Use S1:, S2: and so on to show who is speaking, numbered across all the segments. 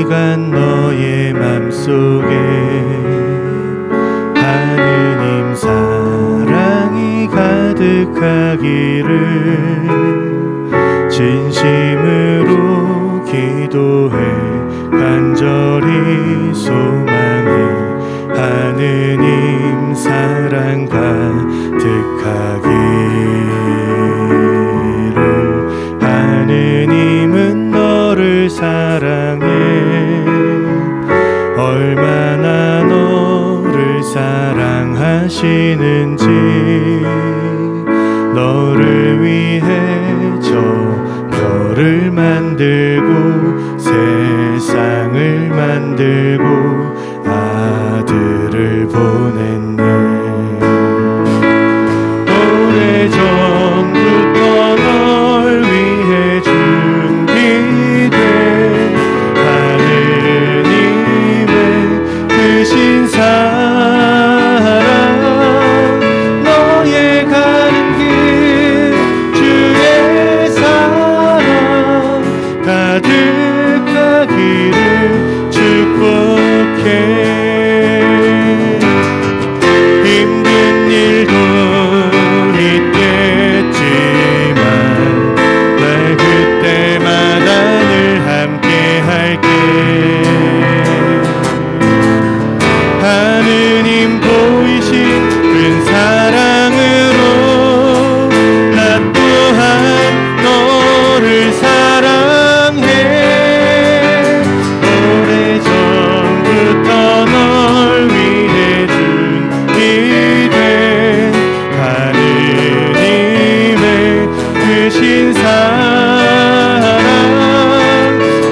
S1: 시간 너의 맘속에 하느님 사랑이 가득하기를 진심으로 기도해 간절히 소망해 하느님 사랑 가득하기를. 하느님은 너를 사랑해 얼마나 너를 사랑하시는지 너를 위해 저 별을 만들고 세상을 만들고 아들을 보냈네. 오래전부터 널 위해 준비된 하느님의 크신 사랑 너의 가는 길 주의 사랑 가득하기를 축복해. 힘든 일도 있겠지만 날 그때마다 늘 함께 할게. 하느님 보이신 큰 사랑으로 나 또한 너를 사랑해. 오래전부터 널 위해 준비된 하느님의 크신 사랑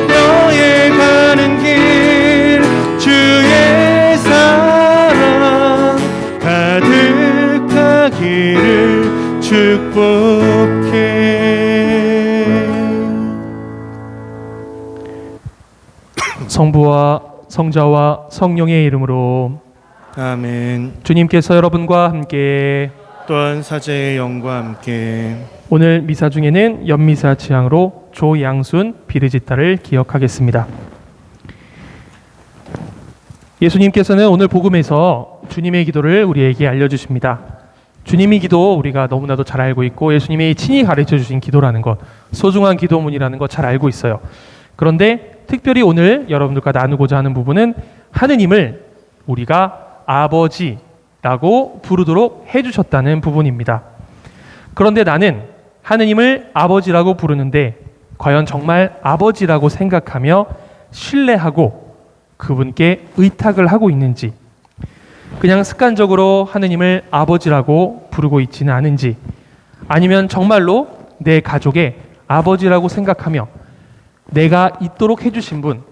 S1: 너의 가는 길 주의 사랑 가득하기를 축복해.
S2: 성부와 성자와 성령의 이름으로
S1: 아멘.
S2: 주님께서 여러분과 함께
S1: 또한 사제의 영과 함께
S2: 오늘 미사 중에는 연미사 취향으로 조양순 비르지타를 기억하겠습니다. 예수님께서는 오늘 복음에서 주님의 기도를 우리에게 알려주십니다. 주님의 기도 우리가 너무나도 잘 알고 있고 예수님이 친히 가르쳐 주신 기도라는 것, 소중한 기도문이라는 것 잘 알고 있어요. 그런데 특별히 오늘 여러분들과 나누고자 하는 부분은 하느님을 우리가 아버지라고 부르도록 해주셨다는 부분입니다. 그런데 나는 하느님을 아버지라고 부르는데 과연 정말 아버지라고 생각하며 신뢰하고 그분께 의탁을 하고 있는지, 그냥 습관적으로 하느님을 아버지라고 부르고 있지는 않은지, 아니면 정말로 내 가족의 아버지라고 생각하며 내가 있도록 해주신 분,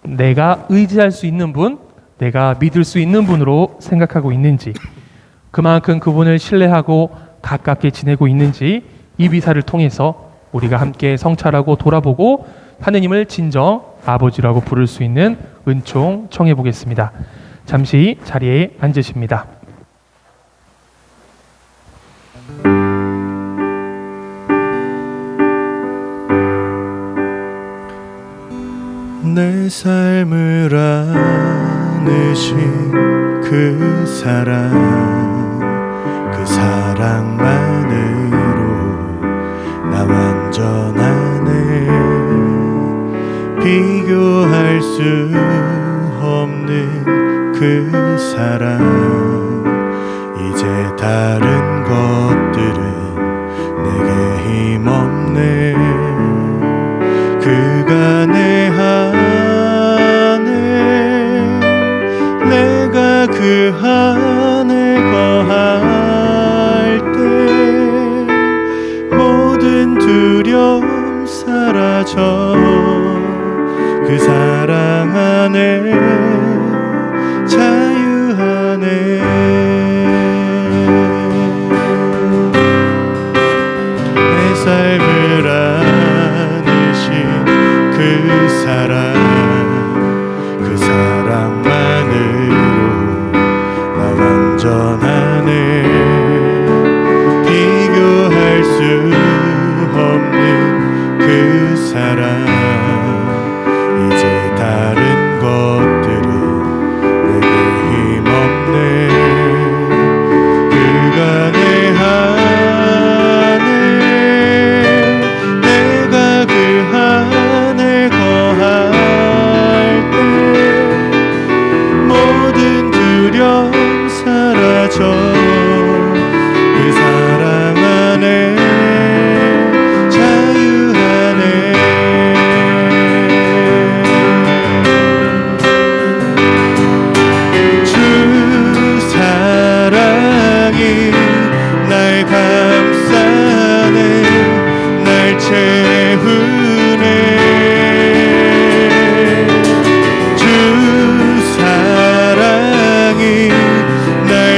S2: 내가 의지할 수 있는 분, 내가 믿을 수 있는 분으로 생각하고 있는지, 그만큼 그분을 신뢰하고 가깝게 지내고 있는지 이 미사를 통해서 우리가 함께 성찰하고 돌아보고 하느님을 진정 아버지라고 부를 수 있는 은총 청해 보겠습니다. 잠시 자리에 앉으십니다.
S1: 내 삶을 안으신 그 사랑만으로 나 완전하네. 비교할 수 없는 그 사랑, 이제 다른 것들은 내게 힘없네. 그가 내 안에, 내가 그 안에 거할 때 모든 두려움 사라져. 그 사랑 안에 자유하네. 내 삶을 안으신 그 사랑만으로 나 완전하네. 비교할 수 없는 그 사랑, 이제 다른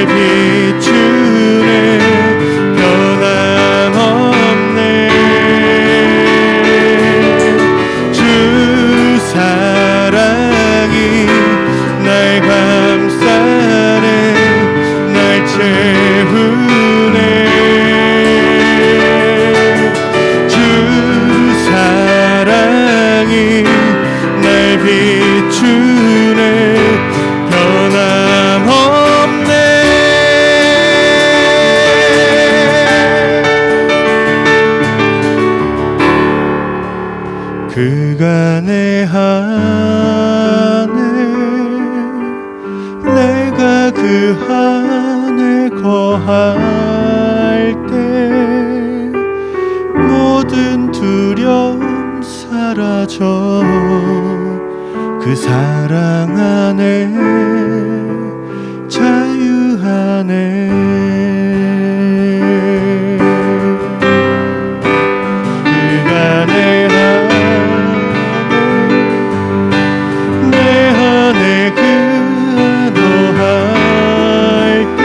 S1: 비추네 변함없네 주 사랑이 날 감싸네 날 채우네 주 사랑이 날 비추네 변함없네 그간의 하늘 내가 그 하늘 거할 때 모든 두려움 사라져 그 사랑 안에 자유 안에 그간의 하늘 내 안에 근거할 때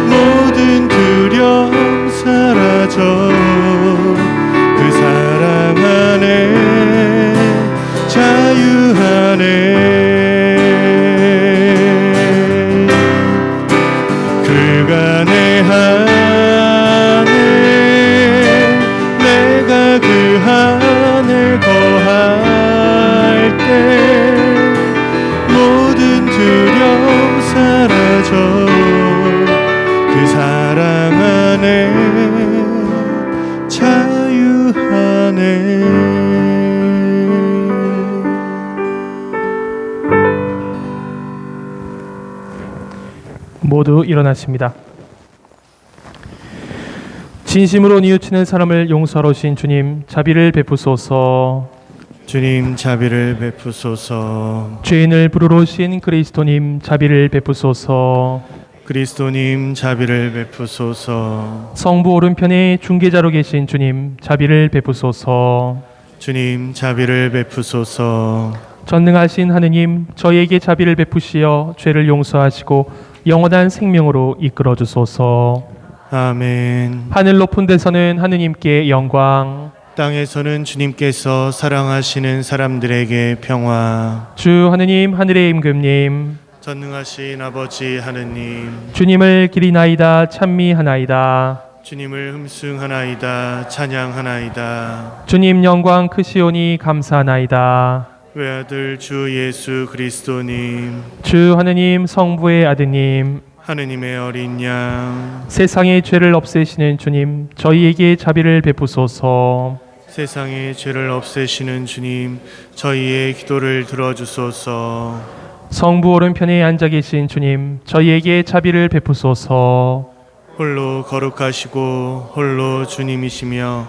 S1: 모든 두려움 사라져 그 사랑 안에 자유 안에 그간의 하늘 내가 그 하늘 거할 때 모든 두려움 사라져 그 사랑 안에 자유 안에
S2: 모두 일어났습니다. 진심으로 뉘우치는 사람을 용서하러 오신 주님, 자비를 베푸소서.
S1: 주님 자비를 베푸소서.
S2: 죄인을 부르러 오신 그리스도님, 자비를 베푸소서.
S1: 그리스도님 자비를 베푸소서.
S2: 성부 오른편에 중개자로 계신 주님, 자비를 베푸소서.
S1: 주님 자비를 베푸소서.
S2: 전능하신 하느님, 저희에게 자비를 베푸시어 죄를 용서하시고 영원한 생명으로 이끌어 주소서.
S1: 아멘.
S2: 하늘 높은 데서는 하느님께 영광,
S1: 땅에서는 주님께서 사랑하시는 사람들에게 평화.
S2: 주 하느님 하늘의 임금님,
S1: 전능하신 아버지 하느님,
S2: 주님을 기리나이다 찬미하나이다.
S1: 주님을 흠숭하나이다 찬양하나이다.
S2: 주님 영광 크시오니 감사하나이다.
S1: 외아들 주 예수 그리스도님,
S2: 주 하느님 성부의 아드님,
S1: 하느님의 어린 양,
S2: 세상의 죄를 없애시는 주님, 저희에게 자비를 베푸소서.
S1: 세상의 죄를 없애시는 주님, 저희의 기도를 들어주소서.
S2: 성부 오른편에 앉아 계신 주님, 저희에게 자비를 베푸소서.
S1: 홀로 거룩하시고 홀로 주님이시며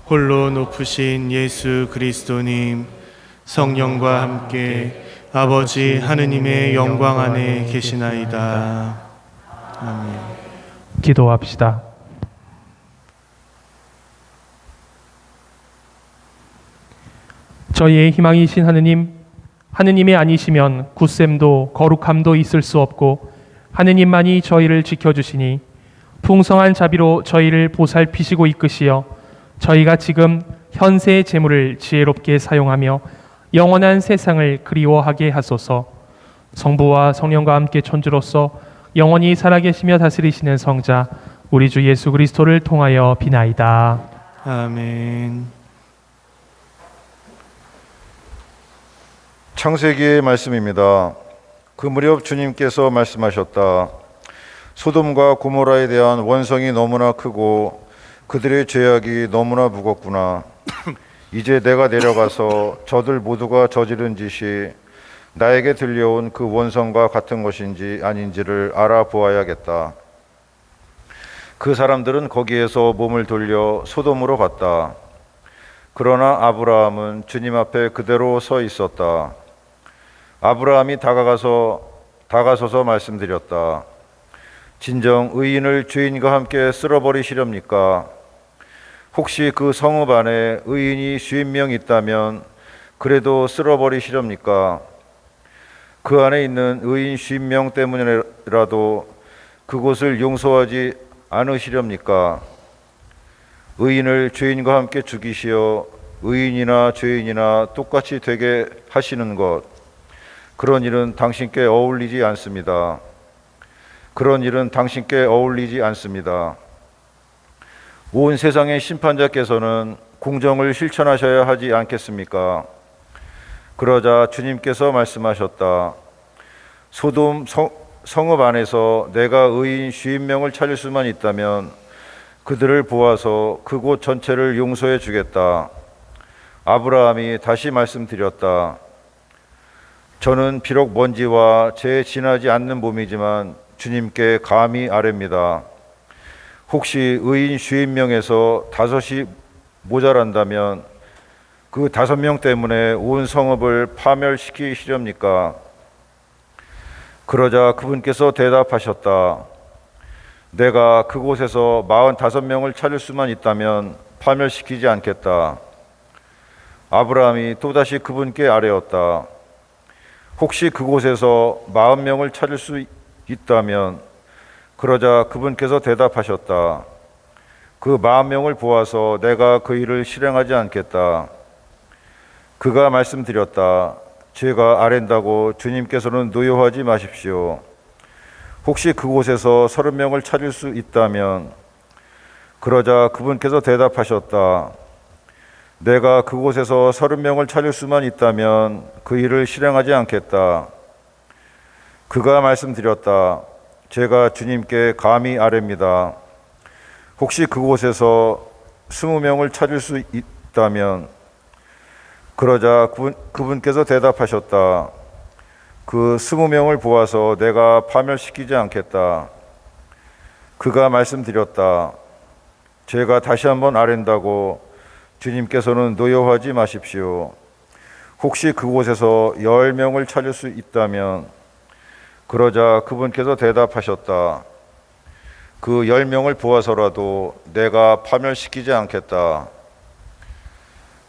S1: 홀로 높으신 예수 그리스도님, 성령과 함께 아버지 하느님의 영광 안에 계시나이다. 아멘.
S2: 기도합시다. 저희의 희망이신 하느님, 하느님이 아니시면 굳셈도 거룩함도 있을 수 없고 하느님만이 저희를 지켜주시니 풍성한 자비로 저희를 보살피시고 이끄시어 저희가 지금 현세의 재물을 지혜롭게 사용하며 영원한 세상을 그리워하게 하소서. 성부와 성령과 함께 천주로서 영원히 살아계시며 다스리시는 성자 우리 주 예수 그리스도를 통하여 비나이다.
S1: 아멘.
S3: 창세기의 말씀입니다. 그 무렵 주님께서 말씀하셨다. 소돔과 고모라에 대한 원성이 너무나 크고 그들의 죄악이 너무나 무겁구나. 이제 내가 내려가서 저들 모두가 저지른 짓이 나에게 들려온 그 원성과 같은 것인지 아닌지를 알아보아야겠다. 그 사람들은 거기에서 몸을 돌려 소돔으로 갔다. 그러나 아브라함은 주님 앞에 그대로 서 있었다. 아브라함이 다가서서 말씀드렸다. 진정 의인을 죄인과 함께 쓸어버리시렵니까? 혹시 그 성읍 안에 의인이 50명 있다면 그래도 쓸어버리시렵니까? 그 안에 있는 의인 50명 때문이라도 그곳을 용서하지 않으시렵니까? 의인을 죄인과 함께 죽이시어 의인이나 죄인이나 똑같이 되게 하시는 것, 그런 일은 당신께 어울리지 않습니다. 그런 일은 당신께 어울리지 않습니다. 온 세상의 심판자께서는 공정을 실천하셔야 하지 않겠습니까? 그러자 주님께서 말씀하셨다. 소돔 성읍 안에서 내가 의인 50명을 찾을 수만 있다면 그들을 보아서 그곳 전체를 용서해 주겠다. 아브라함이 다시 말씀드렸다. 저는 비록 먼지와 죄 지나지 않는 몸이지만 주님께 감히 아뢰입니다. 혹시 의인 50명에서 5이 모자란다면 그 5명 때문에 온 성읍을 파멸시키시렵니까? 그러자 그분께서 대답하셨다. 내가 그곳에서 45명을 찾을 수만 있다면 파멸시키지 않겠다. 아브라함이 또다시 그분께 아뢰었다. 혹시 그곳에서 40명을 찾을 수 있다면, 그러자 그분께서 대답하셨다. 그 40명을 보아서 내가 그 일을 실행하지 않겠다. 그가 말씀드렸다. 제가 아랜다고 주님께서는 노여하지 마십시오. 혹시 그곳에서 30명을 찾을 수 있다면, 그러자 그분께서 대답하셨다. 내가 그곳에서 30명을 찾을 수만 있다면 그 일을 실행하지 않겠다. 그가 말씀드렸다. 제가 주님께 감히 아뢰입니다. 혹시 그곳에서 20명을 찾을 수 있다면, 그러자 그분께서 대답하셨다. 그 20명을 보아서 내가 파멸시키지 않겠다. 그가 말씀드렸다. 제가 다시 한번 아랜다고 주님께서는 노여하지 마십시오. 혹시 그곳에서 10명을 찾을 수 있다면, 그러자 그분께서 대답하셨다. 그 10명을 보아서라도 내가 파멸시키지 않겠다.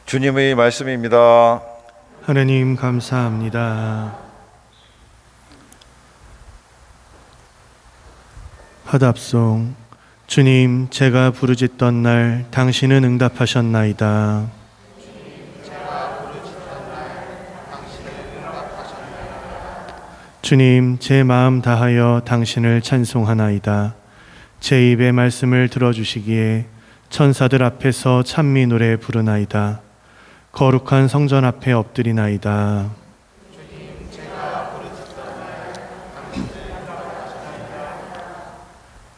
S3: 주님의 말씀입니다.
S1: 하느님 감사합니다. 화답송. 주님, 제가 부르짖던 날 당신은 응답하셨나이다. 주님, 제 마음 다하여 당신을 찬송하나이다. 제 입의 말씀을 들어주시기에 천사들 앞에서 찬미 노래 부르나이다. 거룩한 성전 앞에 엎드리나이다.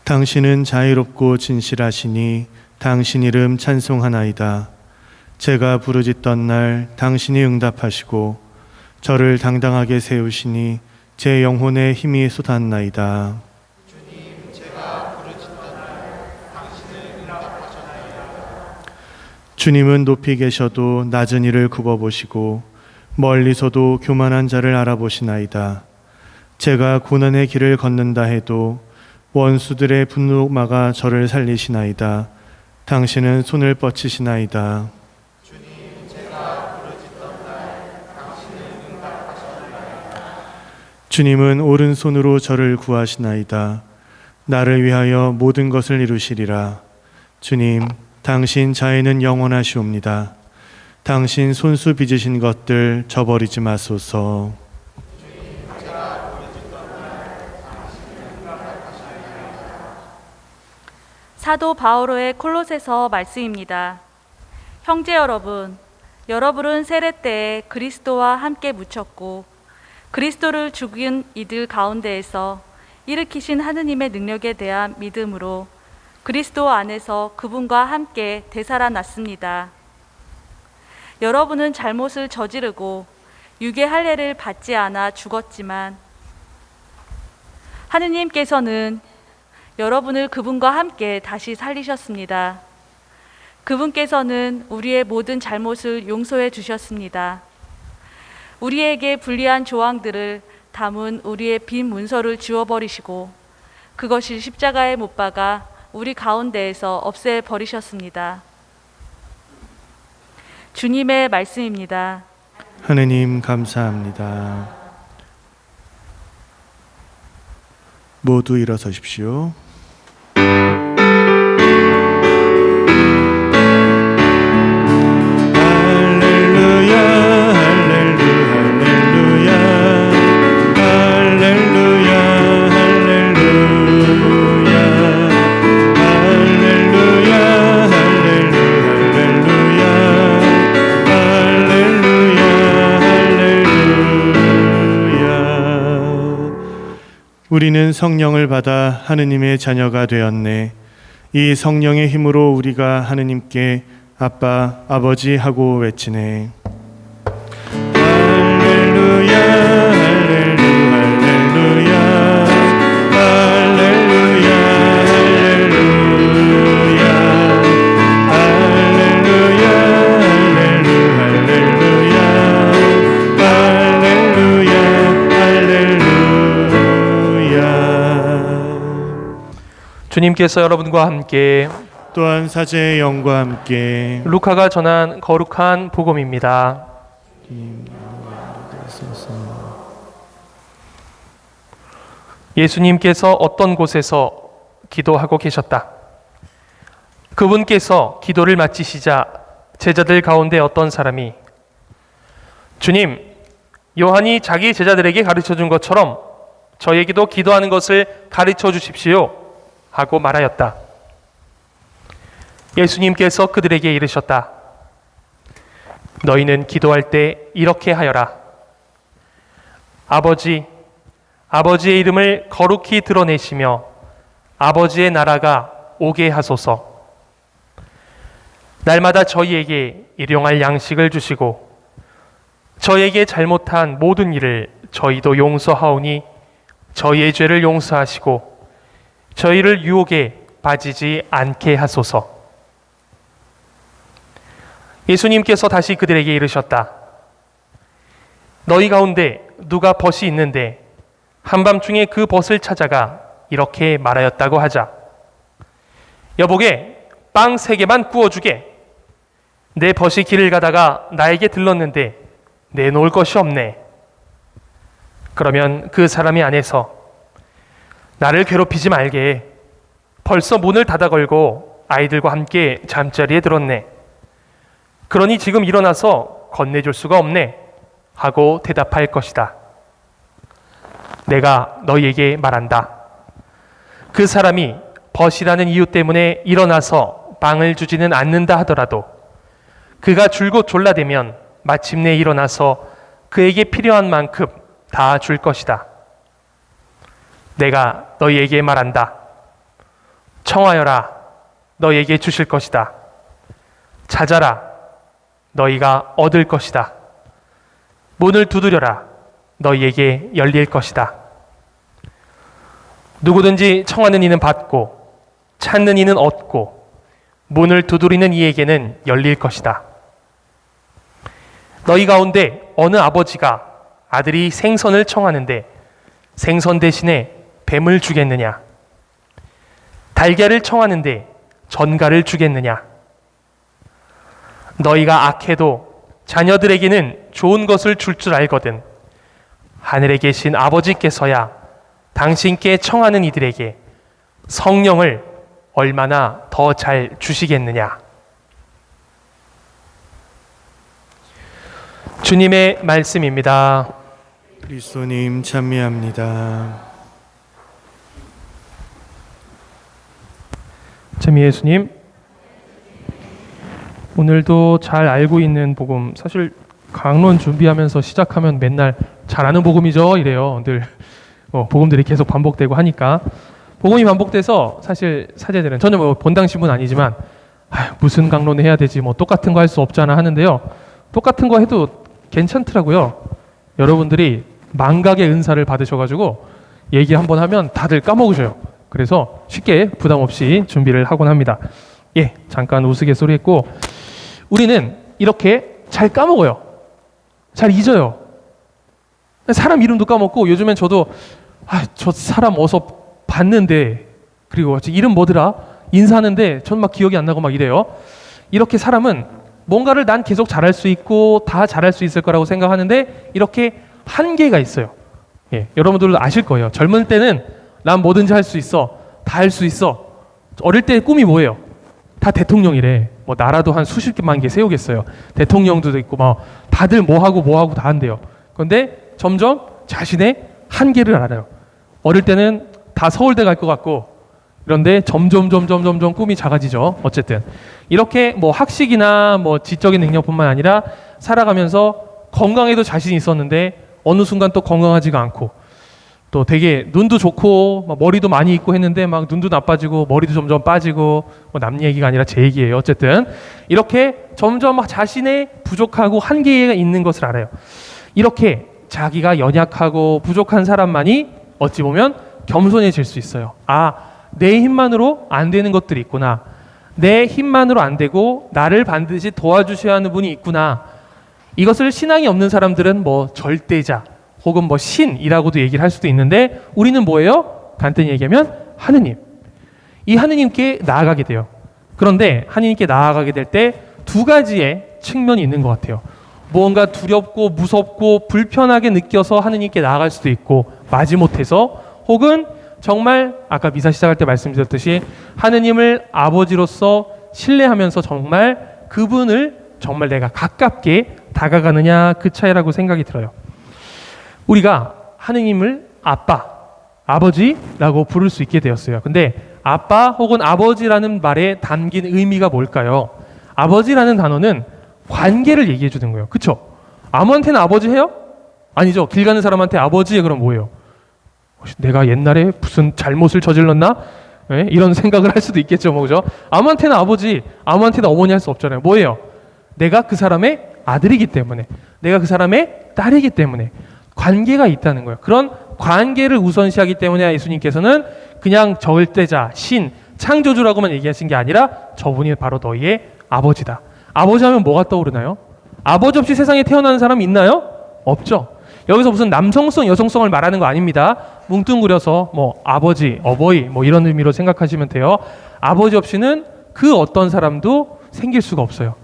S1: 당신은 자유롭고 진실하시니 당신 이름 찬송하나이다. 제가 부르짖던 날 당신이 응답하시고 저를 당당하게 세우시니 제 영혼에 힘이 솟았나이다. 주님은 높이 계셔도 낮은 이를 굽어보시고 멀리서도 교만한 자를 알아보시나이다. 제가 고난의 길을 걷는다 해도 원수들의 분노마가 저를 살리시나이다. 당신은 손을 뻗치시나이다. 주님은 오른손으로 저를 구하시나이다. 나를 위하여 모든 것을 이루시리라. 주님, 당신 자애는 영원하시옵니다. 당신 손수 빚으신 것들 저버리지 마소서.
S4: 사도 바오로의 콜로새서 말씀입니다. 형제 여러분, 여러분은 세례 때에 그리스도와 함께 묻혔고 그리스도를 죽인 이들 가운데에서 일으키신 하느님의 능력에 대한 믿음으로 그리스도 안에서 그분과 함께 되살아났습니다. 여러분은 잘못을 저지르고 육의 할례를 받지 않아 죽었지만 하느님께서는 여러분을 그분과 함께 다시 살리셨습니다. 그분께서는 우리의 모든 잘못을 용서해 주셨습니다. 우리에게 불리한 조항들을 담은 우리의 빈 문서를 지워버리시고 그것이 십자가에 못 박아 우리 가운데에서 없애버리셨습니다. 주님의 말씀입니다.
S1: 하느님 감사합니다. 모두 일어서십시오. 할렐루야, 할렐루야, 할렐루야, 할렐루야, 할렐루야, 할렐루야, 할렐루야, 할렐루야. 우리는 성령을 받아 하느님의 자녀가 되었네. 이 성령의 힘으로 우리가 하느님께 아빠, 아버지 하고 외치네. 할렐루야, 할렐루야, 할렐루야, 할렐루야, 할렐루야, 할렐루야, 할렐루야, 할렐루야, 할렐루야.
S2: 주님께서 여러분과 함께
S1: 또한 사제의 영과 함께
S2: 루카가 전한 거룩한 복음입니다. 예수님께서 어떤 곳에서 기도하고 계셨다. 그분께서 기도를 마치시자 제자들 가운데 어떤 사람이 주님, 요한이 자기 제자들에게 가르쳐 준 것처럼 저에게도 기도하는 것을 가르쳐 주십시오 하고 말하였다. 예수님께서 그들에게 이르셨다. 너희는 기도할 때 이렇게 하여라. 아버지, 아버지의 이름을 거룩히 드러내시며 아버지의 나라가 오게 하소서. 날마다 저희에게 일용할 양식을 주시고 저희에게 잘못한 모든 일을 저희도 용서하오니 저희의 죄를 용서하시고 저희를 유혹에 빠지지 않게 하소서. 예수님께서 다시 그들에게 이르셨다. 너희 가운데 누가 벗이 있는데 한밤중에 그 벗을 찾아가 이렇게 말하였다고 하자. 여보게, 빵 3개만 구워주게. 내 벗이 길을 가다가 나에게 들렀는데 내놓을 것이 없네. 그러면 그 사람이 안에서 나를 괴롭히지 말게. 벌써 문을 닫아 걸고 아이들과 함께 잠자리에 들었네. 그러니 지금 일어나서 건네줄 수가 없네 하고 대답할 것이다. 내가 너희에게 말한다. 그 사람이 벗이라는 이유 때문에 일어나서 빵을 주지는 않는다 하더라도 그가 줄곧 졸라대면 마침내 일어나서 그에게 필요한 만큼 다 줄 것이다. 내가 너희에게 말한다. 청하여라. 너희에게 주실 것이다. 찾아라. 너희가 얻을 것이다. 문을 두드려라. 너희에게 열릴 것이다. 누구든지 청하는 이는 받고 찾는 이는 얻고 문을 두드리는 이에게는 열릴 것이다. 너희 가운데 어느 아버지가 아들이 생선을 청하는데 생선 대신에 뱀을 주겠느냐? 달걀을 청하는데 전갈을 주겠느냐? 너희가 악해도 자녀들에게는 좋은 것을 줄 줄 알거든 하늘에 계신 아버지께서야 당신께 청하는 이들에게 성령을 얼마나 더 잘 주시겠느냐. 주님의 말씀입니다.
S1: 그리스도님 찬미합니다.
S2: 참 예수님, 오늘도 잘 알고 있는 복음, 사실 강론 준비하면서 시작하면 맨날 잘 아는 복음이죠 이래요. 늘 복음들이 계속 반복되고 하니까 복음이 반복돼서 사실 사제들은 전혀 뭐 본당 신분 아니지만 무슨 강론을 해야 되지, 뭐 똑같은 거 할 수 없잖아 하는데요. 똑같은 거 해도 괜찮더라고요. 여러분들이 망각의 은사를 받으셔가지고 얘기 한번 하면 다들 까먹으셔요. 그래서 쉽게 부담 없이 준비를 하곤 합니다. 예, 잠깐 우스갯소리 했고, 우리는 이렇게 잘 까먹어요. 잘 잊어요. 사람 이름도 까먹고, 요즘엔 저도 저 사람 어서 봤는데, 그리고 이름 뭐더라? 인사하는데 전 막 기억이 안 나고 막 이래요. 이렇게 사람은 뭔가를 난 계속 잘할 수 있고 다 잘할 수 있을 거라고 생각하는데 이렇게 한계가 있어요. 예, 여러분들도 아실 거예요. 젊을 때는 난 뭐든지 할 수 있어. 다 할 수 있어. 어릴 때 꿈이 뭐예요? 다 대통령이래. 뭐 나라도 한 수십만 개 세우겠어요. 대통령도 있고 막 다들 뭐 하고 다 한대요. 그런데 점점 자신의 한계를 알아요. 어릴 때는 다 서울대 갈 것 같고, 그런데 점점 꿈이 작아지죠. 어쨌든 이렇게 뭐 학식이나 뭐 지적인 능력뿐만 아니라 살아가면서 건강에도 자신이 있었는데 어느 순간 또 건강하지가 않고, 또 되게 눈도 좋고 막 머리도 많이 있고 했는데 막 눈도 나빠지고 머리도 점점 빠지고, 뭐 남 얘기가 아니라 제 얘기예요. 어쨌든 이렇게 점점 막 자신의 부족하고 한계가 있는 것을 알아요. 이렇게 자기가 연약하고 부족한 사람만이 어찌 보면 겸손해질 수 있어요. 아, 내 힘만으로 안 되는 것들이 있구나. 내 힘만으로 안 되고 나를 반드시 도와주셔야 하는 분이 있구나. 이것을 신앙이 없는 사람들은 뭐 절대자 혹은 뭐 신이라고도 얘기를 할 수도 있는데, 우리는 뭐예요? 간단히 얘기하면 하느님. 이 하느님께 나아가게 돼요. 그런데 하느님께 나아가게 될 때 두 가지의 측면이 있는 것 같아요. 무언가 두렵고 무섭고 불편하게 느껴서 하느님께 나아갈 수도 있고, 마지못해서 혹은 정말 아까 미사 시작할 때 말씀드렸듯이 하느님을 아버지로서 신뢰하면서 정말 그분을 정말 내가 가깝게 다가가느냐, 그 차이라고 생각이 들어요. 우리가 하느님을 아빠, 아버지라고 부를 수 있게 되었어요. 근데 아빠 혹은 아버지라는 말에 담긴 의미가 뭘까요? 아버지라는 단어는 관계를 얘기해 주는 거예요. 그쵸? 아무한테나 아버지 해요? 아니죠. 길 가는 사람한테 아버지, 그럼 뭐예요? 내가 옛날에 무슨 잘못을 저질렀나? 네? 이런 생각을 할 수도 있겠죠. 뭐죠? 아무한테나 아버지, 아무한테나 어머니 할 수 없잖아요. 뭐예요? 내가 그 사람의 아들이기 때문에, 내가 그 사람의 딸이기 때문에 관계가 있다는 거예요. 그런 관계를 우선시하기 때문에 예수님께서는 그냥 절대자, 신, 창조주라고만 얘기하신 게 아니라 저분이 바로 너희의 아버지다. 아버지 하면 뭐가 떠오르나요? 아버지 없이 세상에 태어나는 사람 있나요? 없죠. 여기서 무슨 남성성, 여성성을 말하는 거 아닙니다. 뭉뚱그려서 뭐 아버지, 어버이 뭐 이런 의미로 생각하시면 돼요. 아버지 없이는 그 어떤 사람도 생길 수가 없어요.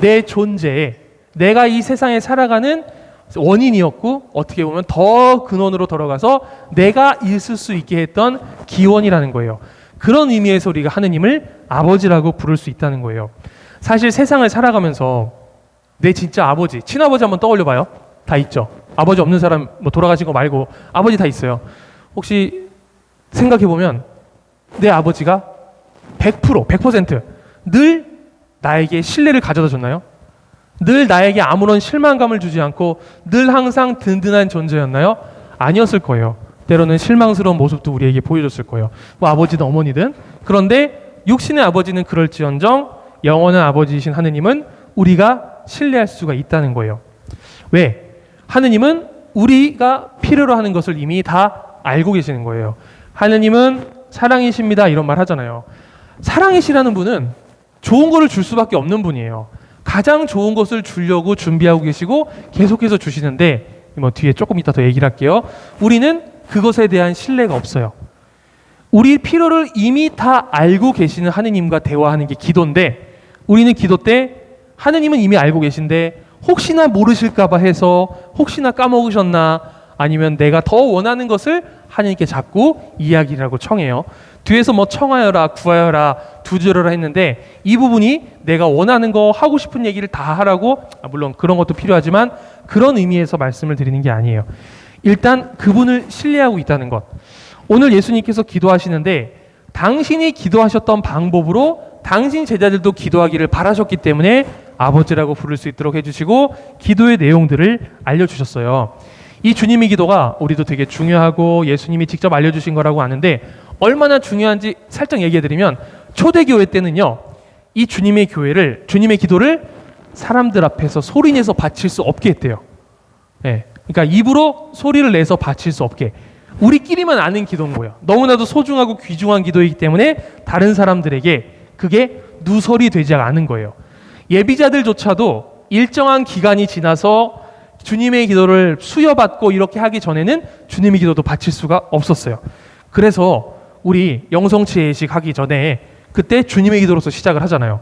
S2: 내 존재에, 내가 이 세상에 살아가는 원인이었고, 어떻게 보면 더 근원으로 돌아가서 내가 있을 수 있게 했던 기원이라는 거예요. 그런 의미에서 우리가 하느님을 아버지라고 부를 수 있다는 거예요. 사실 세상을 살아가면서 내 진짜 아버지, 친아버지 한번 떠올려 봐요. 다 있죠. 아버지 없는 사람, 뭐 돌아가신 거 말고 아버지 다 있어요. 혹시 생각해 보면 내 아버지가 100% 늘 나에게 신뢰를 가져다 줬나요? 늘 나에게 아무런 실망감을 주지 않고 늘 항상 든든한 존재였나요? 아니었을 거예요. 때로는 실망스러운 모습도 우리에게 보여줬을 거예요. 뭐 아버지든 어머니든. 그런데 육신의 아버지는 그럴지언정 영원한 아버지이신 하느님은 우리가 신뢰할 수가 있다는 거예요. 왜? 하느님은 우리가 필요로 하는 것을 이미 다 알고 계시는 거예요. 하느님은 사랑이십니다, 이런 말 하잖아요. 사랑이시라는 분은 좋은 거를 줄 수밖에 없는 분이에요. 가장 좋은 것을 주려고 준비하고 계시고 계속해서 주시는데, 뭐 뒤에 조금 이따 더 얘기를 할게요. 우리는 그것에 대한 신뢰가 없어요. 우리 필요를 이미 다 알고 계시는 하느님과 대화하는 게 기도인데, 우리는 기도 때 하느님은 이미 알고 계신데 혹시나 모르실까 봐 해서 혹시나 까먹으셨나, 아니면 내가 더 원하는 것을 하느님께 자꾸 이야기라고 청해요. 뒤에서 뭐 청하여라, 구하여라, 두드려라 했는데 이 부분이 내가 원하는 거, 하고 싶은 얘기를 다 하라고, 물론 그런 것도 필요하지만 그런 의미에서 말씀을 드리는 게 아니에요. 일단 그분을 신뢰하고 있다는 것. 오늘 예수님께서 기도하시는데 당신이 기도하셨던 방법으로 당신 제자들도 기도하기를 바라셨기 때문에 아버지라고 부를 수 있도록 해주시고 기도의 내용들을 알려주셨어요. 이 주님의 기도가 우리도 되게 중요하고 예수님이 직접 알려주신 거라고 아는데, 얼마나 중요한지 살짝 얘기해드리면, 초대교회 때는요, 이 주님의 기도를 사람들 앞에서 소리내서 바칠 수 없게 했대요. 네. 그러니까 입으로 소리를 내서 바칠 수 없게, 우리끼리만 아는 기도인 거예요. 너무나도 소중하고 귀중한 기도이기 때문에 다른 사람들에게 그게 누설이 되지 않은 거예요. 예비자들조차도 일정한 기간이 지나서 주님의 기도를 수여받고 이렇게 하기 전에는 주님의 기도도 바칠 수가 없었어요. 그래서 우리 영성치 예식 하기 전에 그때 주님의 기도로서 시작을 하잖아요.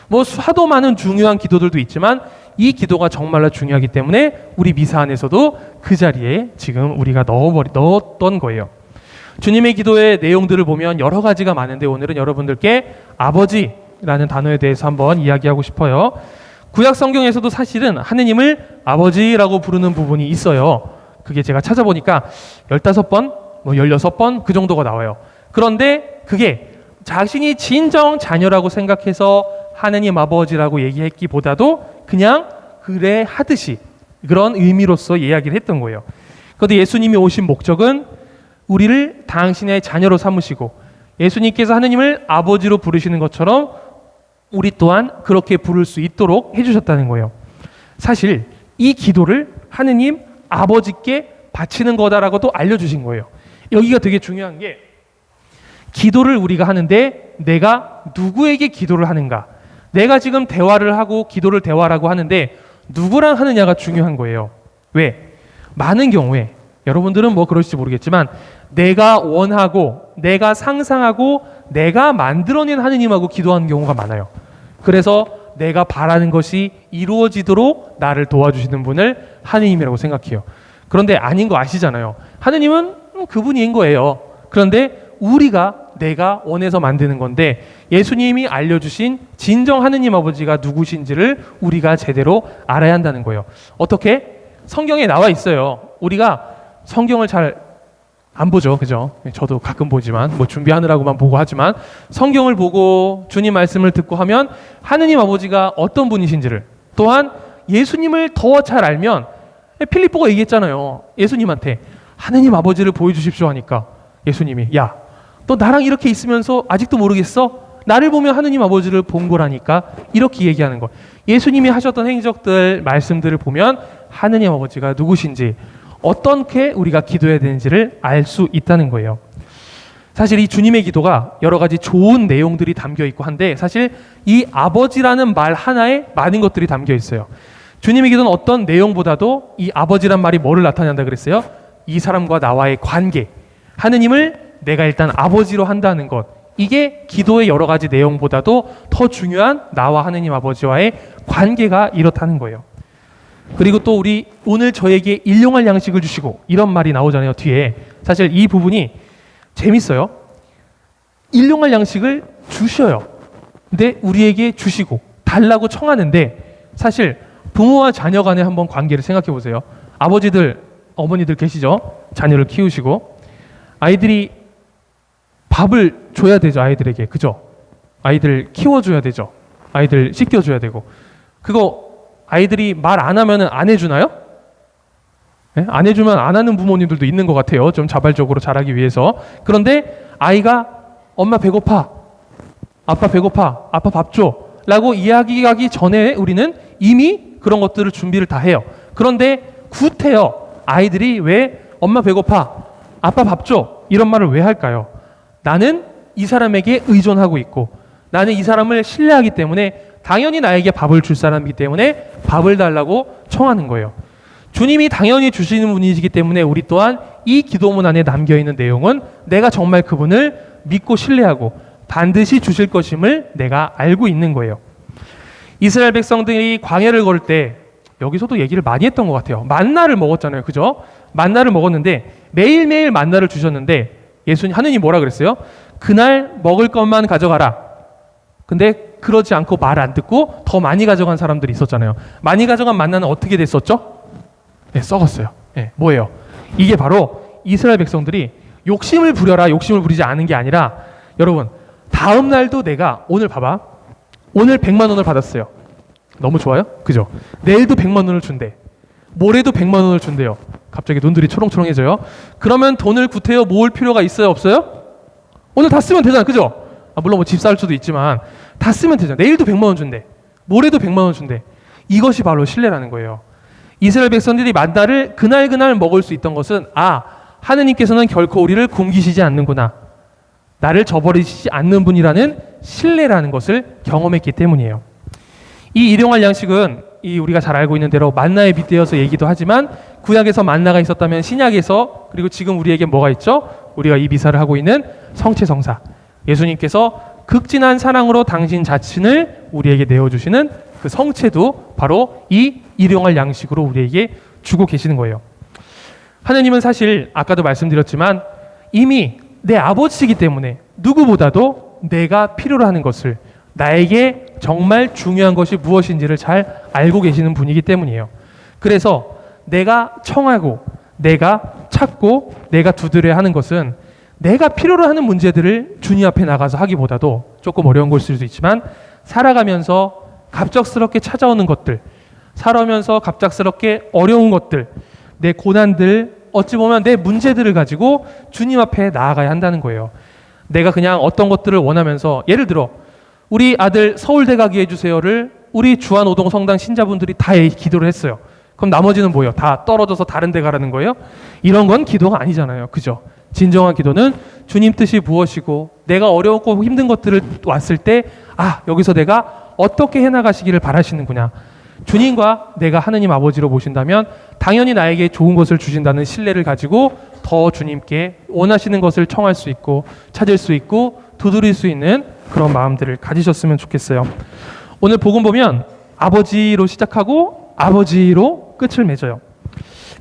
S2: 뭐 하도 많은 중요한 기도들도 있지만 이 기도가 정말로 중요하기 때문에 우리 미사 안에서도 그 자리에 지금 우리가 넣었던 거예요. 주님의 기도의 내용들을 보면 여러 가지가 많은데 오늘은 여러분들께 아버지라는 단어에 대해서 한번 이야기하고 싶어요. 구약 성경에서도 사실은 하느님을 아버지라고 부르는 부분이 있어요. 그게 제가 찾아보니까 15번, 16번 그 정도가 나와요. 그런데 그게 자신이 진정 자녀라고 생각해서 하느님 아버지라고 얘기했기보다도 그냥 그래 하듯이 그런 의미로서 이야기를 했던 거예요. 그런데 예수님이 오신 목적은 우리를 당신의 자녀로 삼으시고 예수님께서 하느님을 아버지로 부르시는 것처럼 우리 또한 그렇게 부를 수 있도록 해주셨다는 거예요. 사실 이 기도를 하느님 아버지께 바치는 거다라고도 알려주신 거예요. 여기가 되게 중요한 게 기도를 우리가 하는데 내가 누구에게 기도를 하는가, 내가 지금 대화를 하고 기도를 대화라고 하는데 누구랑 하느냐가 중요한 거예요. 왜? 많은 경우에 여러분들은 뭐 그럴지 모르겠지만 내가 원하고 내가 상상하고 내가 만들어낸 하느님하고 기도하는 경우가 많아요. 그래서 내가 바라는 것이 이루어지도록 나를 도와주시는 분을 하느님이라고 생각해요. 그런데 아닌 거 아시잖아요. 하느님은 그분인 거예요. 그런데 우리가 내가 원해서 만드는 건데 예수님이 알려주신 진정 하느님 아버지가 누구신지를 우리가 제대로 알아야 한다는 거예요. 어떻게? 성경에 나와 있어요. 우리가 성경을 잘 안 보죠, 그죠? 저도 가끔 보지만 뭐 준비하느라고만 보고 하지만 성경을 보고 주님 말씀을 듣고 하면 하느님 아버지가 어떤 분이신지를, 또한 예수님을 더 잘 알면 필립보가 얘기했잖아요. 예수님한테 하느님 아버지를 보여주십시오 하니까 예수님이 야, 너 나랑 이렇게 있으면서 아직도 모르겠어? 나를 보면 하느님 아버지를 본 거라니까, 이렇게 얘기하는 거. 예수님이 하셨던 행적들, 말씀들을 보면 하느님 아버지가 누구신지, 어떻게 우리가 기도해야 되는지를 알 수 있다는 거예요. 사실 이 주님의 기도가 여러 가지 좋은 내용들이 담겨 있고 한데 사실 이 아버지라는 말 하나에 많은 것들이 담겨 있어요. 주님의 기도는 어떤 내용보다도 이 아버지란 말이 뭐를 나타낸다 그랬어요? 이 사람과 나와의 관계, 하느님을 내가 일단 아버지로 한다는 것, 이게 기도의 여러 가지 내용보다도 더 중요한 나와 하느님 아버지와의 관계가 이렇다는 거예요. 그리고 또 우리 오늘 저에게 일용할 양식을 주시고 이런 말이 나오잖아요, 뒤에. 사실 이 부분이 재밌어요. 일용할 양식을 주셔요. 근데 우리에게 주시고 달라고 청하는데 사실 부모와 자녀 간의 한번 관계를 생각해 보세요. 아버지들, 어머니들 계시죠? 자녀를 키우시고 아이들이 밥을 줘야 되죠, 아이들에게. 그죠? 아이들 키워줘야 되죠. 아이들 씻겨줘야 되고. 그거 아이들이 말 안 하면은 안 해주나요? 네? 안 해주면 안 하는 부모님들도 있는 것 같아요. 좀 자발적으로 잘하기 위해서. 그런데 아이가 엄마 배고파, 아빠 배고파, 아빠 밥 줘 라고 이야기하기 전에 우리는 이미 그런 것들을 준비를 다 해요. 그런데 구태여 아이들이 왜 엄마 배고파, 아빠 밥 줘 이런 말을 왜 할까요? 나는 이 사람에게 의존하고 있고 나는 이 사람을 신뢰하기 때문에 당연히 나에게 밥을 줄 사람이기 때문에 밥을 달라고 청하는 거예요. 주님이 당연히 주시는 분이시기 때문에 우리 또한 이 기도문 안에 남겨있는 내용은 내가 정말 그분을 믿고 신뢰하고 반드시 주실 것임을 내가 알고 있는 거예요. 이스라엘 백성들이 광야를 걸을 때 여기서도 얘기를 많이 했던 것 같아요. 만나를 먹었잖아요. 그죠? 만나를 먹었는데 매일매일 만나를 주셨는데 예수님, 하느님 뭐라 그랬어요? 그날 먹을 것만 가져가라. 근데 그러지 않고 말 안 듣고 더 많이 가져간 사람들이 있었잖아요. 많이 가져간 만나는 어떻게 됐었죠? 네, 썩었어요. 네, 뭐예요? 이게 바로 이스라엘 백성들이 욕심을 부려라, 욕심을 부리지 않은 게 아니라 여러분, 다음 날도 내가 오늘 봐봐. 오늘 100만 원을 받았어요. 너무 좋아요? 그죠? 내일도 100만 원을 준대. 모레도 100만 원을 준대요. 갑자기 눈들이 초롱초롱해져요. 그러면 돈을 구태여 모을 필요가 있어요, 없어요? 오늘 다 쓰면 되잖아, 그죠? 물론 뭐 집 살 수도 있지만 다 쓰면 되잖아. 내일도 100만 원 준대. 모레도 100만 원 준대. 이것이 바로 신뢰라는 거예요. 이스라엘 백성들이 만나를 그날 먹을 수 있던 것은 하느님께서는 결코 우리를 굶기시지 않는구나. 나를 저버리시지 않는 분이라는 신뢰라는 것을 경험했기 때문이에요. 이 일용할 양식은 우리가 잘 알고 있는 대로 만나에 빗대어서 얘기도 하지만 구약에서 만나가 있었다면 신약에서 그리고 지금 우리에게 뭐가 있죠? 우리가 이 미사를 하고 있는 성체성사. 예수님께서 극진한 사랑으로 당신 자신을 우리에게 내어주시는 그 성체도 바로 이 일용할 양식으로 우리에게 주고 계시는 거예요. 하느님은 사실 아까도 말씀드렸지만 이미 내 아버지이기 때문에 누구보다도 내가 필요로 하는 것을, 나에게 정말 중요한 것이 무엇인지를 잘 알고 계시는 분이기 때문이에요. 그래서 내가 청하고 내가 찾고 내가 두드려야 하는 것은 내가 필요로 하는 문제들을 주님 앞에 나가서 하기보다도, 조금 어려운 걸 수도 있지만, 살아가면서 갑작스럽게 찾아오는 것들, 살아오면서 갑작스럽게 어려운 것들, 내 고난들, 어찌 보면 내 문제들을 가지고 주님 앞에 나아가야 한다는 거예요. 내가 그냥 어떤 것들을 원하면서, 예를 들어 우리 아들 서울대 가게 해주세요를 우리 주한오동 성당 신자분들이 다 기도를 했어요. 그럼 나머지는 뭐예요? 다 떨어져서 다른 데 가라는 거예요? 이런 건 기도가 아니잖아요. 그죠? 진정한 기도는 주님 뜻이 무엇이고, 내가 어렵고 힘든 것들을 왔을 때, 여기서 내가 어떻게 해나가시기를 바라시는구나, 주님과 내가 하느님 아버지로 모신다면 당연히 나에게 좋은 것을 주신다는 신뢰를 가지고 더 주님께 원하시는 것을 청할 수 있고, 찾을 수 있고, 두드릴 수 있는 그런 마음들을 가지셨으면 좋겠어요. 오늘 복음 보면 아버지로 시작하고 아버지로 끝을 맺어요.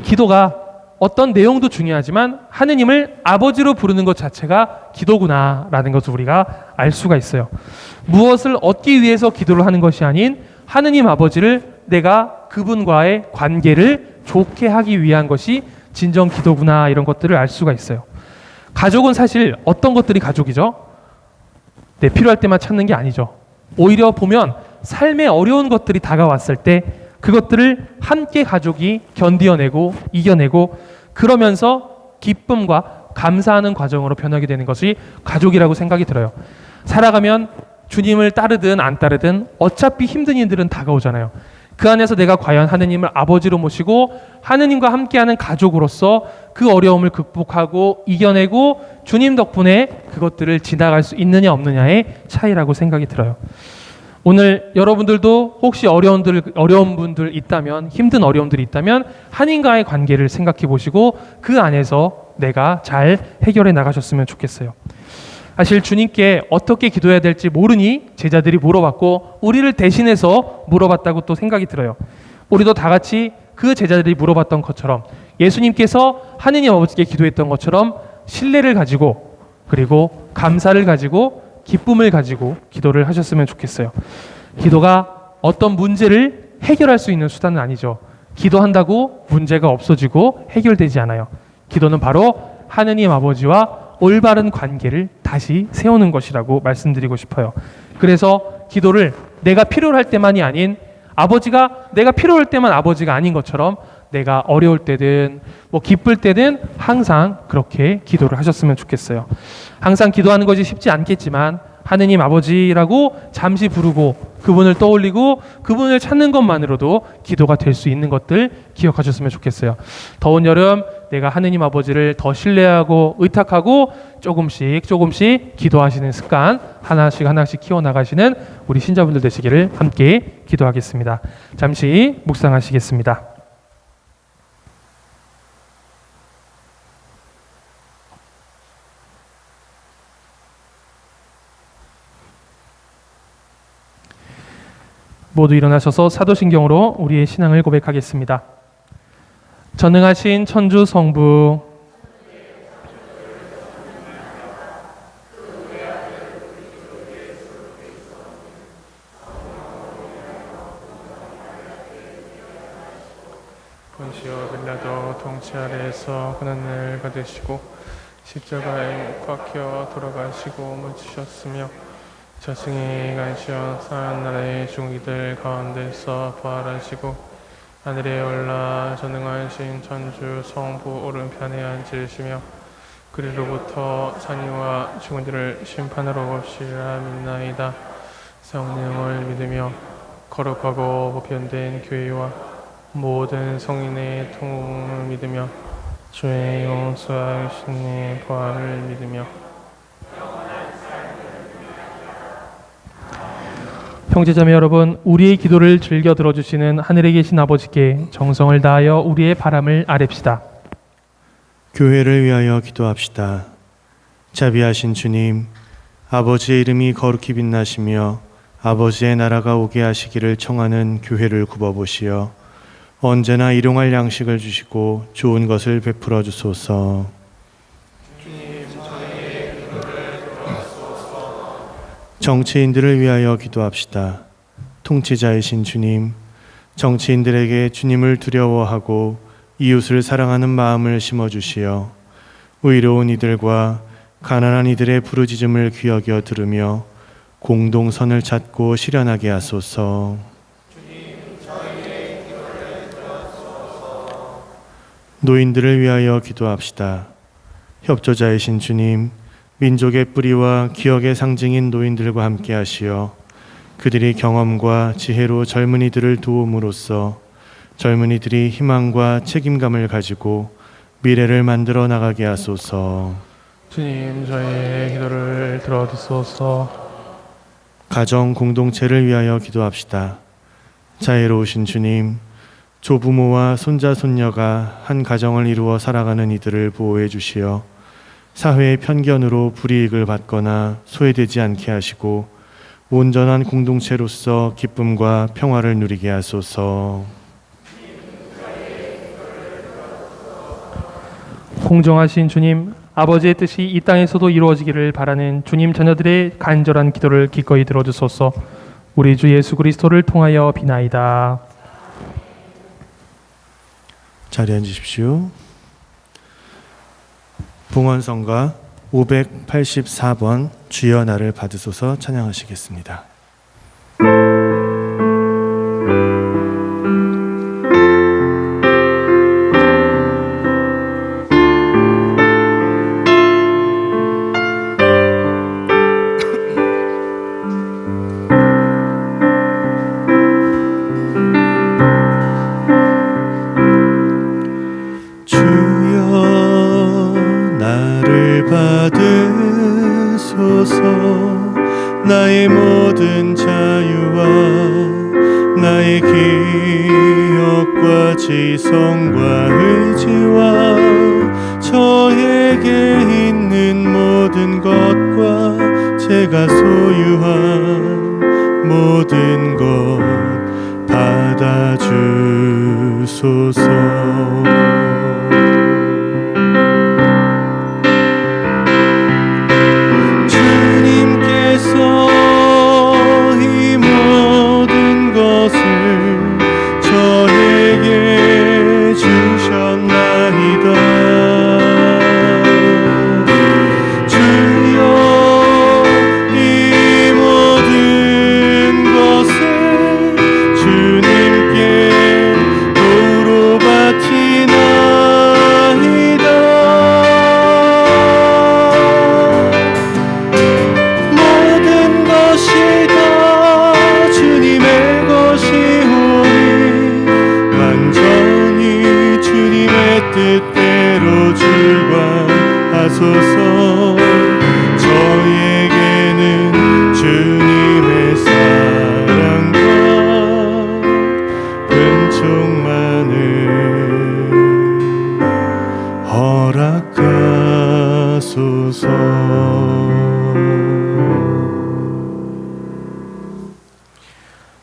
S2: 기도가 어떤 내용도 중요하지만 하느님을 아버지로 부르는 것 자체가 기도구나라는 것을 우리가 알 수가 있어요. 무엇을 얻기 위해서 기도를 하는 것이 아닌 하느님 아버지를, 내가 그분과의 관계를 좋게 하기 위한 것이 진정 기도구나, 이런 것들을 알 수가 있어요. 가족은 사실 어떤 것들이 가족이죠? 필요할 때만 찾는 게 아니죠. 오히려 보면 삶의 어려운 것들이 다가왔을 때 그것들을 함께 가족이 견디어내고 이겨내고, 그러면서 기쁨과 감사하는 과정으로 변하게 되는 것이 가족이라고 생각이 들어요. 살아가면 주님을 따르든 안 따르든 어차피 힘든 일들은 다가오잖아요. 그 안에서 내가 과연 하느님을 아버지로 모시고 하느님과 함께하는 가족으로서 그 어려움을 극복하고 이겨내고 주님 덕분에 그것들을 지나갈 수 있느냐 없느냐의 차이라고 생각이 들어요. 오늘 여러분들도 혹시 어려운 분들 있다면, 힘든 어려움들이 있다면 하느님과의 관계를 생각해 보시고 그 안에서 내가 잘 해결해 나가셨으면 좋겠어요. 사실 주님께 어떻게 기도해야 될지 모르니 제자들이 물어봤고, 우리를 대신해서 물어봤다고 또 생각이 들어요. 우리도 다 같이 그 제자들이 물어봤던 것처럼, 예수님께서 하느님 아버지께 기도했던 것처럼 신뢰를 가지고, 그리고 감사를 가지고, 기쁨을 가지고 기도를 하셨으면 좋겠어요. 기도가 어떤 문제를 해결할 수 있는 수단은 아니죠. 기도한다고 문제가 없어지고 해결되지 않아요. 기도는 바로 하느님 아버지와 올바른 관계를 다시 세우는 것이라고 말씀드리고 싶어요. 그래서 기도를 내가 필요로 할 때만이 아닌, 아버지가 내가 필요할 때만 아버지가 아닌 것처럼 내가 어려울 때든 기쁠 때든 항상 그렇게 기도를 하셨으면 좋겠어요. 항상 기도하는 것이 쉽지 않겠지만 하느님 아버지라고 잠시 부르고 그분을 떠올리고 그분을 찾는 것만으로도 기도가 될 수 있는 것들 기억하셨으면 좋겠어요. 더운 여름 내가 하느님 아버지를 더 신뢰하고 의탁하고 조금씩 기도하시는 습관 하나씩 키워나가시는 우리 신자분들 되시기를 함께 기도하겠습니다. 잠시 묵상하시겠습니다. 모두 일어나셔서 사도신경으로 우리의 신앙을 고백하겠습니다. 전능하신 천주 성부, 본시오 빌라도 통치 아래에서 고난을 받으시고 십자가에 못 박혀 돌아가시고 묻히셨으며 저승에 가시어 사한 나라의 중이들 가운데서 부활하시고 하늘에 올라 전능하신 천주 성부 오른편에 앉으시며 그리로부터 산이와 죽은이를 심판하러 오시리라 믿나이다. 성령을 믿으며 거룩하고 보편된 교회와 모든 성인의 통용을 믿으며 주의 용서하신 부활을 믿으며 형제자매 여러분, 우리의 기도를 즐겨 들어주시는 하늘에 계신 아버지께 정성을 다하여 우리의 바람을 아뢰읍시다.
S1: 교회를 위하여 기도합시다. 자비하신 주님, 아버지의 이름이 거룩히 빛나시며 아버지의 나라가 오게 하시기를 청하는 교회를 굽어보시어 언제나 일용할 양식을 주시고 좋은 것을 베풀어 주소서.
S2: 주님, 저희의
S1: 정치인들을 위하여 기도합시다. 통치자이신 주님, 정치인들에게 주님을 두려워하고 이웃을 사랑하는 마음을 심어주시어 의로운 이들과 가난한 이들의 부르짖음을 귀여겨 들으며 공동선을 찾고 실현하게 하소서. 노인들을 위하여 기도합시다. 협조자이신 주님, 민족의 뿌리와 기억의 상징인 노인들과 함께 하시어 그들이 경험과 지혜로 젊은이들을 도움으로써 젊은이들이 희망과 책임감을 가지고 미래를 만들어 나가게 하소서.
S2: 주님, 저희의 기도를 들어주소서.
S1: 가정 공동체를 위하여 기도합시다. 자애로우신 주님, 조부모와 손자 손녀가 한 가정을 이루어 살아가는 이들을 보호해 주시어 사회의 편견으로 불이익을 받거나 소외되지 않게 하시고 온전한 공동체로서 기쁨과 평화를 누리게 하소서.
S2: 공정하신 주님, 아버지의 뜻이 이 땅에서도 이루어지기를 바라는 주님 자녀들의 간절한 기도를 기꺼이 들어주소서. 우리 주 예수 그리스도를 통하여 비나이다.
S1: 자리에 앉으십시오. 봉헌성가 584번 주여 나를 받으소서 찬양하시겠습니다. 나의 모든 자유와 나의 기억과 지성과 의지와 저에게 있는 모든 것과 제가 소유한 모든 것 받아주소서. 이 모든 것을 저에게 주셨나이다. 주여, 이 모든 것을 주님께 도로 바치나이다. 모든 것이 다 주님의 것이오니 완전히 주님의 뜻대로 출관하소서. 저에게는 주님의 사랑과 은총만을 허락하소서.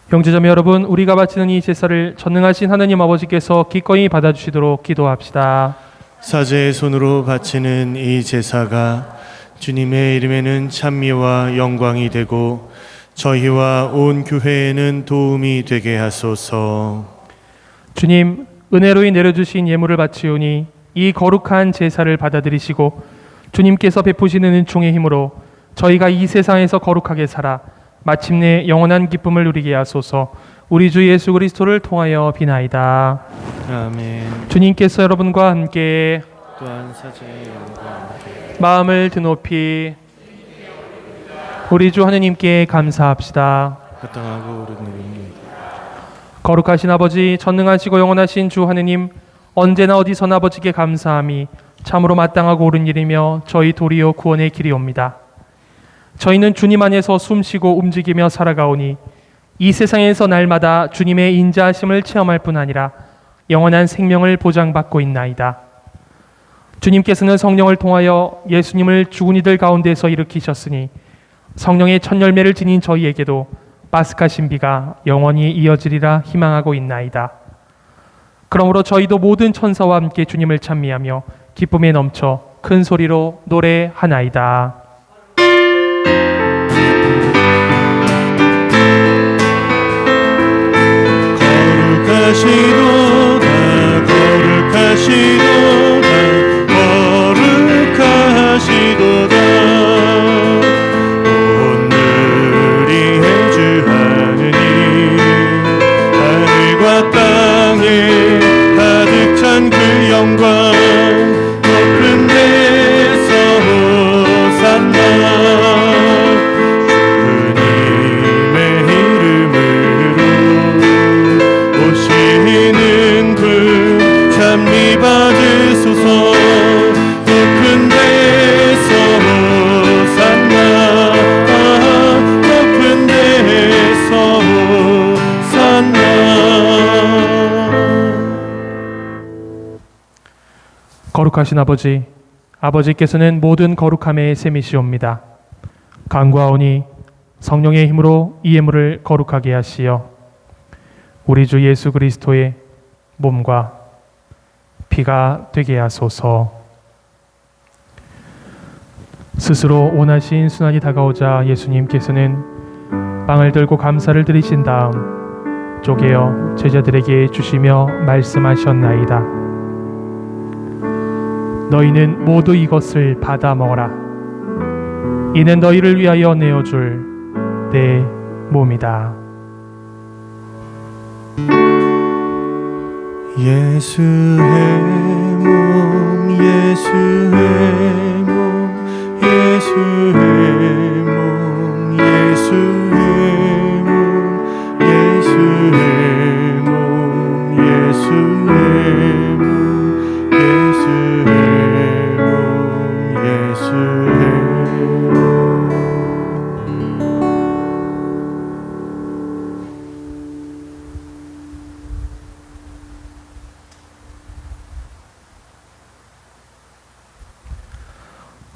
S2: 형제자매 여러분, 우리가 바치는 이 제사를 전능하신 하느님 아버지께서 기꺼이 받아주시도록 기도합시다.
S1: 사제의 손으로 바치는 이 제사가 주님의 이름에는 찬미와 영광이 되고 저희와 온 교회에는 도움이 되게 하소서.
S2: 주님, 은혜로이 내려주신 예물을 바치오니 이 거룩한 제사를 받아들이시고 주님께서 베푸시는 은총의 힘으로 저희가 이 세상에서 거룩하게 살아 마침내 영원한 기쁨을 누리게 하소서. 우리 주 예수 그리스도를 통하여 비나이다.
S1: 아멘.
S2: 주님께서 여러분과 함께
S1: 또한 사제의 영광과 함께
S2: 마음을 드높이 우리 주 하느님께 감사합시다.
S1: 합당하고 옳은 일입니다.
S2: 거룩하신 아버지, 전능하시고 영원하신 주 하느님, 언제나 어디서나 아버지께 감사함이 참으로 마땅하고 옳은 일이며 저희 도리어 구원의 길이옵니다. 저희는 주님 안에서 숨쉬고 움직이며 살아가오니 이 세상에서 날마다 주님의 인자하심을 체험할 뿐 아니라 영원한 생명을 보장받고 있나이다. 주님께서는 성령을 통하여 예수님을 죽은 이들 가운데서 일으키셨으니 성령의 첫 열매를 지닌 저희에게도 파스카 신비가 영원히 이어지리라 희망하고 있나이다. 그러므로 저희도 모든 천사와 함께 주님을 찬미하며 기쁨에 넘쳐 큰 소리로 노래하나이다. 거룩하신 아버지, 아버지께서는 모든 거룩함의 셈이시옵니다. 간구하오니 성령의 힘으로 이 예물을 거룩하게 하시어 우리 주 예수 그리스도의 몸과 피가 되게 하소서. 스스로 원하신 순환이 다가오자 예수님께서는 빵을 들고 감사를 드리신 다음 쪼개어 제자들에게 주시며 말씀하셨나이다. 너희는 모두 이것을 받아 먹어라. 이는 너희를 위하여 내어줄 내 몸이다.
S1: 예수의 몸, 예수의 몸, 예수의 몸, 예수의 몸, 예수의 몸, 예수의 몸, 예수의 몸, 예수의 몸.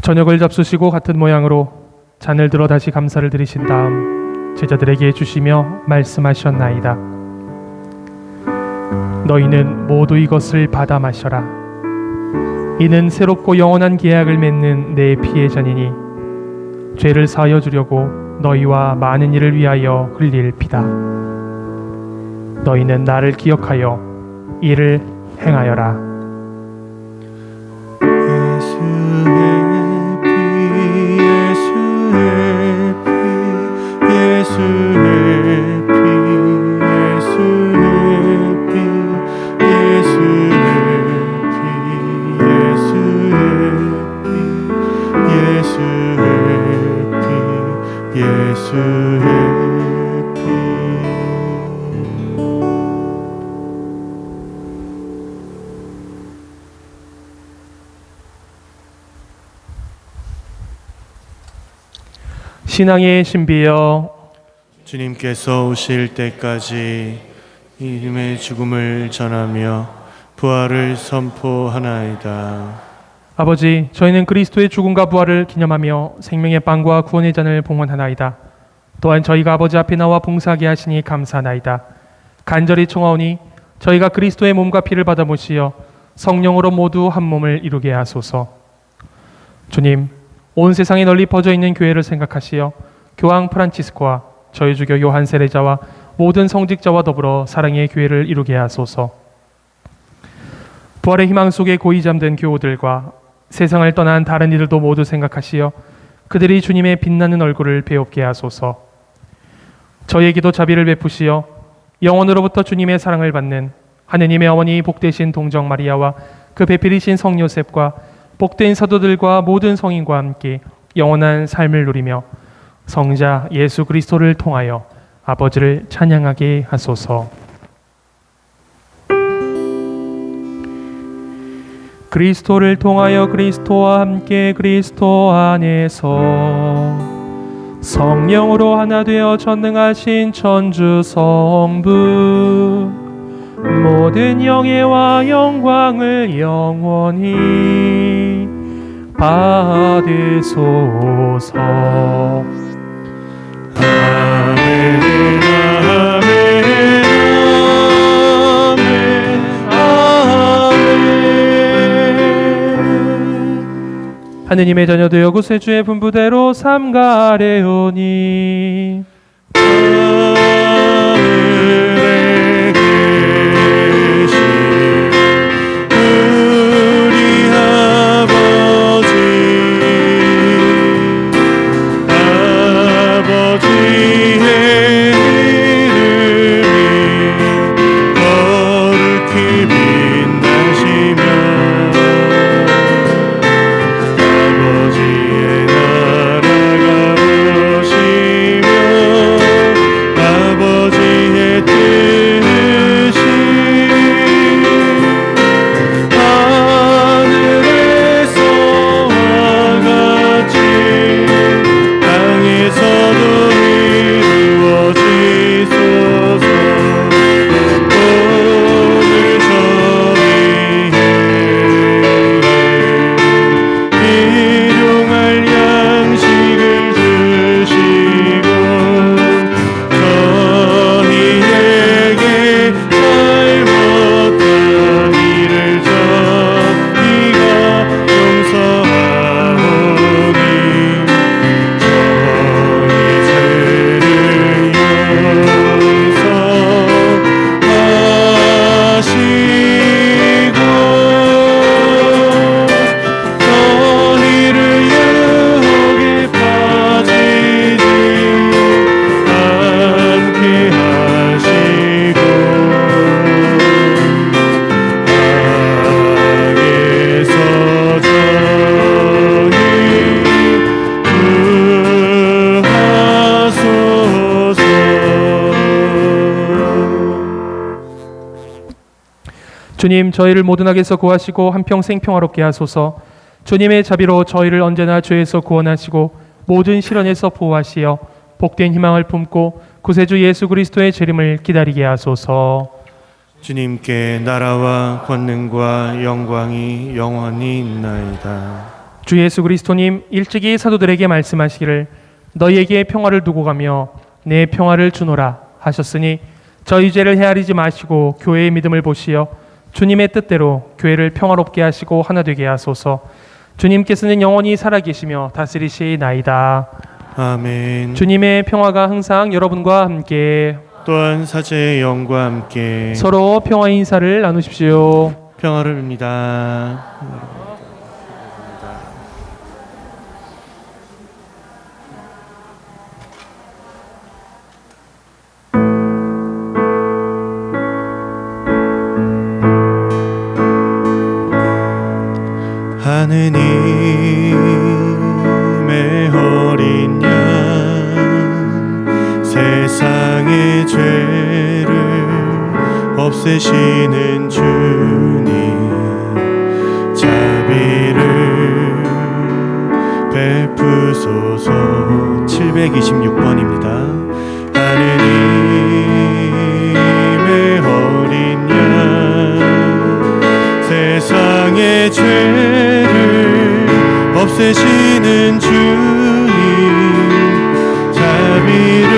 S2: 저녁을 잡수시고 같은 모양으로 잔을 들어 다시 감사를 드리신 다음 제자들에게 주시며 말씀하셨나이다. 너희는 모두 이것을 받아 마셔라. 이는 새롭고 영원한 계약을 맺는 내 피의 잔이니 죄를 사하여 주려고 너희와 많은 이를 위하여 흘릴 피다. 너희는 나를 기억하여 이를 행하여라. 신앙의 신비여,
S1: 주님께서 오실 때까지 이름의 죽음을 전하며 부활을 선포하나이다.
S2: 아버지, 저희는 그리스도의 죽음과 부활을 기념하며 생명의 빵과 구원의 잔을 봉헌하나이다. 또한 저희가 아버지 앞에 나와 봉사하게 하시니 감사하나이다. 간절히 청하오니 저희가 그리스도의 몸과 피를 받아 모시어 성령으로 모두 한 몸을 이루게 하소서. 주님, 온 세상에 널리 퍼져 있는 교회를 생각하시어 교황 프란치스코와 저희 주교 요한 세례자와 모든 성직자와 더불어 사랑의 교회를 이루게 하소서. 부활의 희망 속에 고이 잠든 교우들과 세상을 떠난 다른 이들도 모두 생각하시어 그들이 주님의 빛나는 얼굴을 배웁게 하소서. 저희에게도 자비를 베푸시어 영원으로부터 주님의 사랑을 받는 하느님의 어머니 복되신 동정 마리아와 그 배필이신 성 요셉과 복된 사도들과 모든 성인과 함께 영원한 삶을 누리며 성자 예수 그리스도를 통하여 아버지를 찬양하게 하소서. 그리스도를 통하여 그리스도와 함께 그리스도 안에서 성령으로 하나 되어 전능하신 천주 성부 모든 영예와 영광을 영원히 받으소서.
S1: 아멘, 아멘, 아멘.
S2: 하느님의 자녀되어 구세주의 분부대로 삼가래오니
S1: 아버지의 나라가 오시며
S2: 주님, 저희를 모든 악에서 구하시고 한평생 평화롭게 하소서. 주님의 자비로 저희를 언제나 죄에서 구원하시고 모든 시련에서 보호하시어 복된 희망을 품고 구세주 예수 그리스도의 재림을 기다리게 하소서.
S1: 주님께 나라와 권능과 영광이 영원히 있나이다.
S2: 주 예수 그리스도님, 일찍이 사도들에게 말씀하시기를 너희에게 평화를 두고 가며 내 평화를 주노라 하셨으니 저희 죄를 헤아리지 마시고 교회의 믿음을 보시어 주님의 뜻대로 교회를 평화롭게 하시고 하나 되게 하소서. 주님께서는 영원히 살아계시며 다스리시나이다.
S1: 아멘.
S2: 주님의 평화가 항상 여러분과 함께,
S1: 또한 사제의 영과 함께
S2: 서로 평화 인사를 나누십시오.
S1: 평화를 빕니다. 하느님의 어린 양 세상의 죄를 없애시는 주님 자비를 베푸소서. 726번입니다. 하느님의 어린 양 세상의 죄를 없애시는 주님 자비를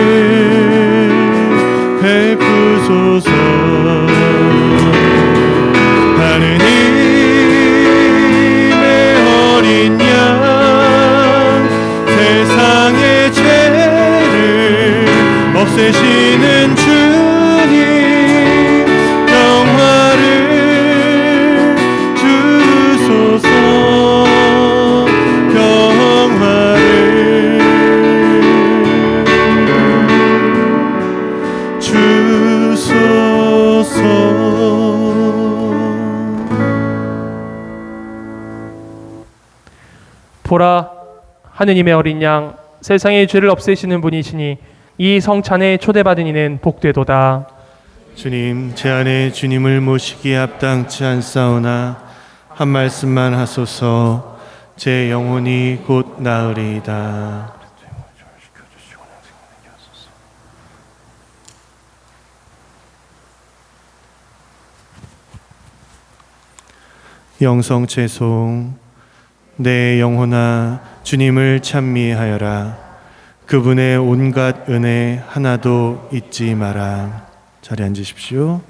S1: 베푸소서. 하느님의 어린 양 세상의 죄를 없애시는 주님 영화를 주소서. 영화를 주소서.
S2: 보라, 하느님의 어린 양 세상의 죄를 없애시는 분이시니 이 성찬에 초대받은 이는 복되도다.
S1: 주님, 제 안에 주님을 모시기에 합당치 않사오나 한 말씀만 하소서. 제 영혼이 곧 나으리이다. 영성 채송. 내 영혼아 주님을 찬미하여라. 그분의 온갖 은혜 하나도 잊지 마라. 자리에 앉으십시오.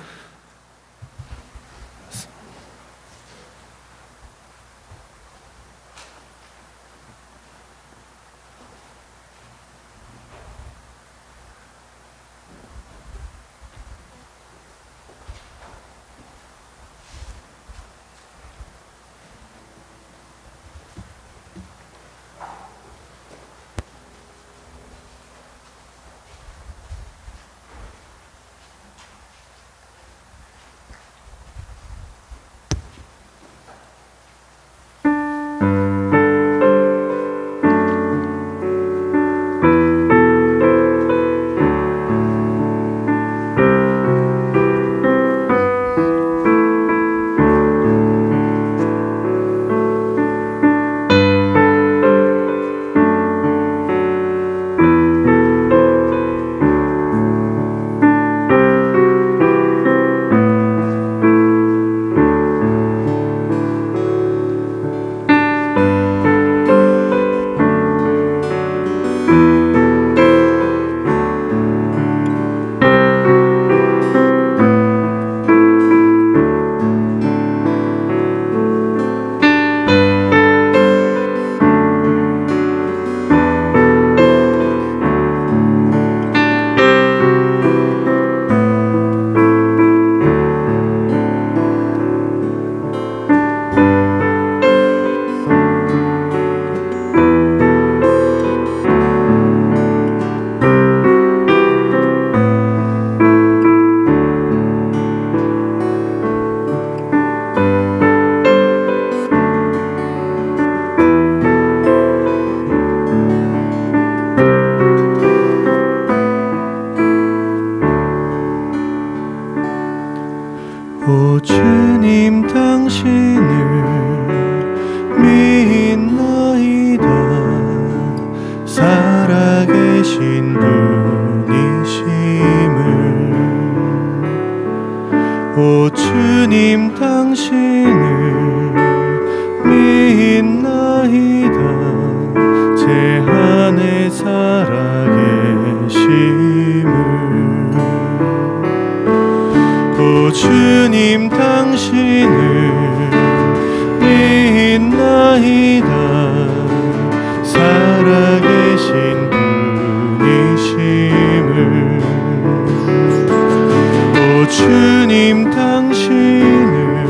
S1: 주님 당신을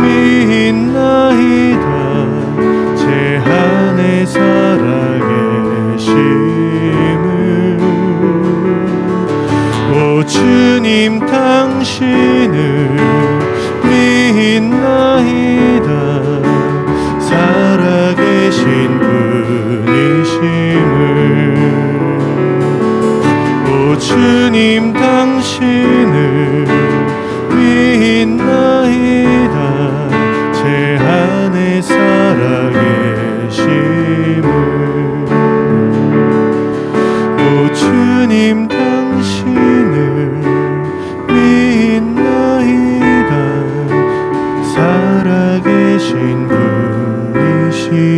S1: 믿나이다. 제 안에 살아계심을. 오 주님 당신을 믿나이다. 살아계신 분이심을. 오 주님 당신을 믿나이다. 제 안에 살아계심을. 오 주님 당신을 믿나이다. 살아계신 분이심을.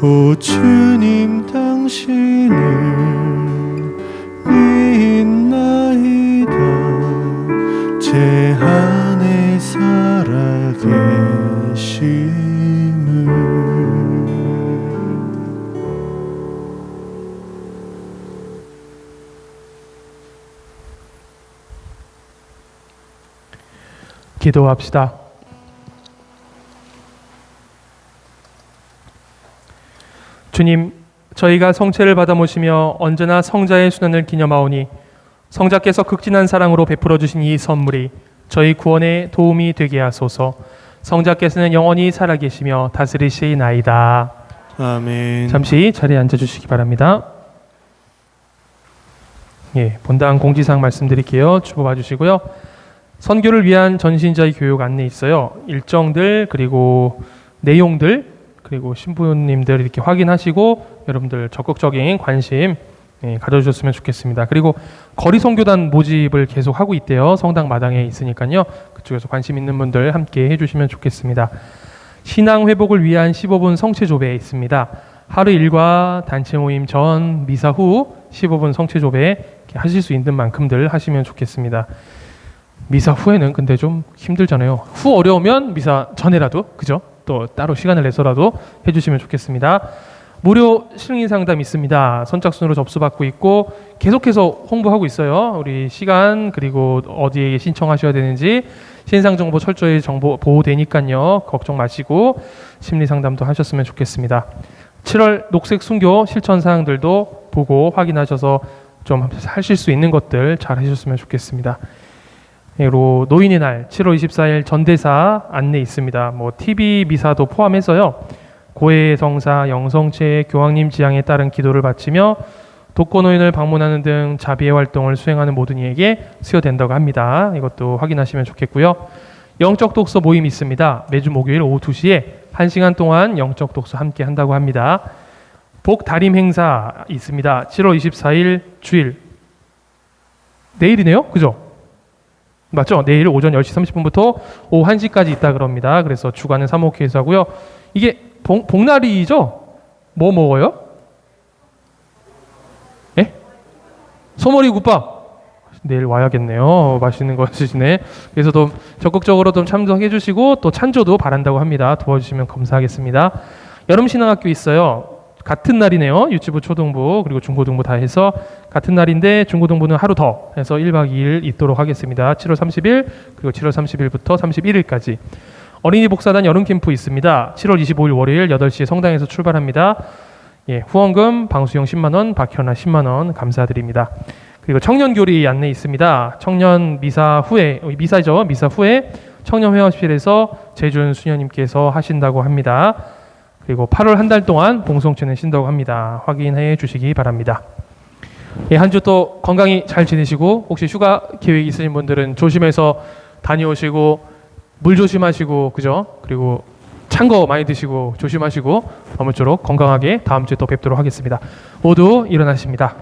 S1: 오 주님 당신을 믿나이다. 제 안에 살아계심을.
S2: 기도합시다. 주님, 저희가 성체를 받아 모시며 언제나 성자의 순환을 기념하오니 성자께서 극진한 사랑으로 베풀어 주신 이 선물이 저희 구원에 도움이 되게 하소서. 성자께서는 영원히 살아계시며 다스리시나이다.
S1: 아멘.
S2: 잠시 자리에 앉아주시기 바랍니다. 예, 본당 공지사항 말씀드릴게요. 주목해 주시고요. 선교를 위한 전신자의 교육 안내 있어요. 일정들 그리고 내용들 그리고 신부님들 이렇게 확인하시고 여러분들 적극적인 관심 가져주셨으면 좋겠습니다. 그리고 거리 선교단 모집을 계속 하고 있대요. 성당 마당에 있으니까요. 그쪽에서 관심 있는 분들 함께 해주시면 좋겠습니다. 신앙 회복을 위한 15분 성체 조배 있습니다. 하루 일과 단체 모임 전, 미사 후 15분 성체 조배 하실 수 있는 만큼들 하시면 좋겠습니다. 미사 후에는 근데 좀 힘들잖아요. 후 어려우면 미사 전에라도 그죠? 또 따로 시간을 내서라도 해주시면 좋겠습니다. 무료 심리 상담 있습니다. 선착순으로 접수받고 있고 계속해서 홍보하고 있어요. 우리 시간 그리고 어디에 신청하셔야 되는지 신상 정보 철저히 정보 보호되니까요. 걱정 마시고 심리 상담도 하셨으면 좋겠습니다. 7월 녹색 순교 실천 사항들도 보고 확인하셔서 좀 하실 수 있는 것들 잘 하셨으면 좋겠습니다. 그리고 노인의 날 7월 24일 전대사 안내 있습니다. 뭐 TV 미사도 포함해서요. 고해 성사 영성체 교황님 지향에 따른 기도를 바치며 독거노인을 방문하는 등 자비의 활동을 수행하는 모든 이에게 수여된다고 합니다. 이것도 확인하시면 좋겠고요. 영적 독서 모임 있습니다. 매주 목요일 오후 2시에 1시간 동안 영적 독서 함께 한다고 합니다. 복 다림 행사 있습니다. 7월 24일 주일 내일이네요. 그죠? 맞죠? 내일 오전 10시 30분부터 오후 1시까지 있다 그럽니다. 그래서 주간은 사목회에서 하고요. 이게 복날이죠? 뭐 먹어요? 예? 소머리 국밥. 내일 와야겠네요. 맛있는 거 드시네. 그래서 좀 적극적으로 좀 참석해 주시고 또 찬조도 바란다고 합니다. 도와주시면 감사하겠습니다. 여름 신앙학교 있어요. 같은 날이네요. 유치부, 초등부 그리고 중고등부 다 해서 같은 날인데 중고등부는 하루 더 해서 1박 2일 있도록 하겠습니다. 7월 30일 그리고 7월 30일부터 31일까지 어린이 복사단 여름 캠프 있습니다. 7월 25일 월요일 8시에 성당에서 출발합니다. 예, 후원금 방수용 10만 원, 박현아 10만 원 감사드립니다. 그리고 청년 교리 안내 있습니다. 청년 미사 후에 미사죠. 미사 후에 청년 회원실에서 재준 수녀님께서 하신다고 합니다. 그리고 8월 한 달 동안 봉송체는 쉰다고 합니다. 확인해 주시기 바랍니다. 예, 한 주 또 건강히 잘 지내시고 혹시 휴가 계획 있으신 분들은 조심해서 다녀오시고 물 조심하시고 그죠? 그리고 찬 거 많이 드시고 조심하시고 아무쪼록 건강하게 다음 주에 또 뵙도록 하겠습니다. 모두 일어나십니다.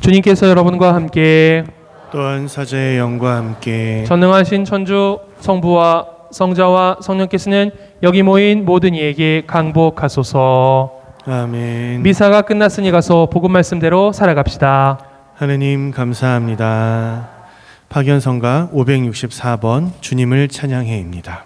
S2: 주님께서 여러분과 함께
S1: 또한 사제의 영과 함께
S2: 전능하신 천주 성부와 성자와 성령께서는 여기 모인 모든 이에게 강복하소서.
S1: 아멘.
S2: 미사가 끝났으니 가서 복음 말씀대로 살아갑시다.
S1: 하느님 감사합니다. 박연성가 564번 주님을 찬양해입니다.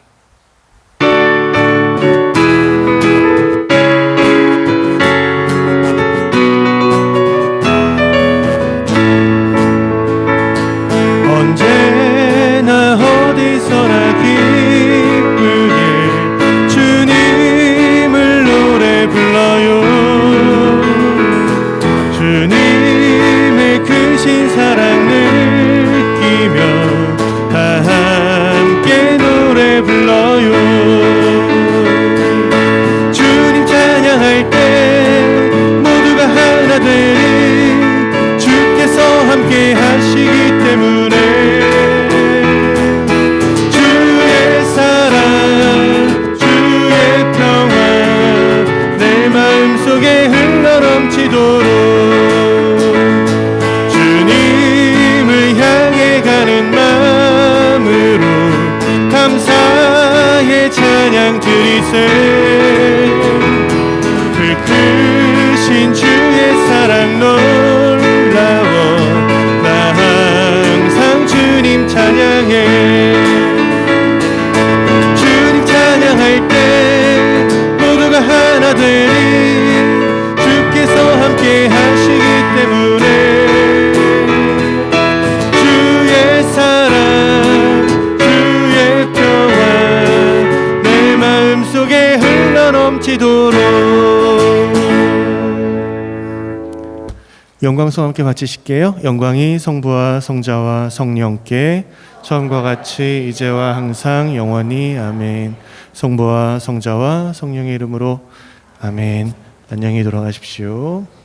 S1: 찬양 드리세. 그 크신 주의 사랑 놀라워 나 항상 주님 찬양해. 주님 찬양할 때 모두가 하나 되리. 주께서 함께 하시기 때문에 주의 사랑 주의 평화 내 마음속에 흘러넘치도록. 영광송 함께 바치실게요. 영광이 성부와 성자와 성령께 처음과 같이 이제와 항상 영원히 아멘. 성부와 성자와 성령의 이름으로 아멘. 안녕히 돌아가십시오.